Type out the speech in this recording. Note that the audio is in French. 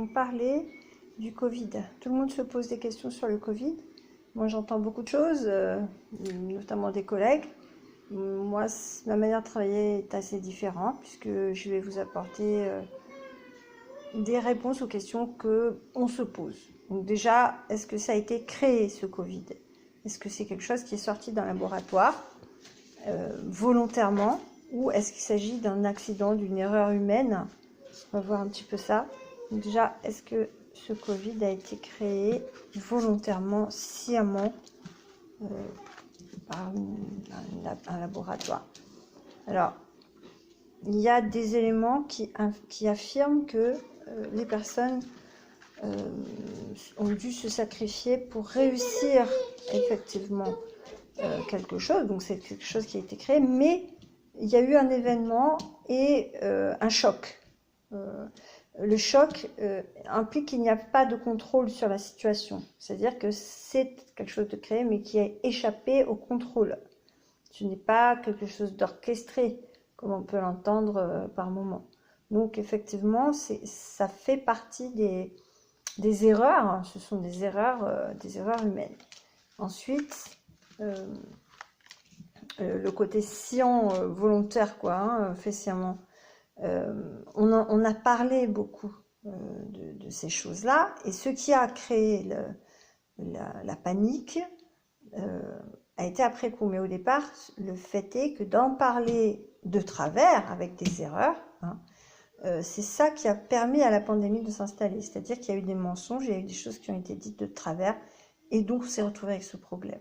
allons parler du Covid. Tout le monde se pose des questions sur le Covid. Moi, j'entends beaucoup de choses, notamment des collègues. Moi, ma manière de travailler est assez différente puisque je vais vous apporter des réponses aux questions qu'on se pose. Donc déjà, est-ce que ça a été créé, ce Covid? Est-ce que c'est quelque chose qui est sorti d'un laboratoire volontairement, ou est-ce qu'il s'agit d'un accident, d'une erreur humaine? On va voir un petit peu ça. Donc déjà, est-ce que ce Covid a été créé volontairement, sciemment, par un laboratoire? Alors, il y a des éléments qui affirment que les personnes ont dû se sacrifier pour réussir effectivement quelque chose. Donc c'est quelque chose qui a été créé, mais il y a eu un événement et un choc. Le choc implique qu'il n'y a pas de contrôle sur la situation. C'est-à-dire que c'est quelque chose de créé, mais qui a échappé au contrôle. Ce n'est pas quelque chose d'orchestré, comme on peut l'entendre par moment. Donc effectivement, ça fait partie des erreurs. Ce sont des erreurs humaines. Ensuite, le côté scient volontaire, quoi, hein, fait sciemment. On a parlé beaucoup de ces choses-là, et ce qui a créé la panique a été après coup. Mais au départ, le fait est que d'en parler de travers, avec des erreurs, hein, c'est ça qui a permis à la pandémie de s'installer. C'est-à-dire qu'il y a eu des mensonges, il y a eu des choses qui ont été dites de travers, et donc on s'est retrouvé avec ce problème.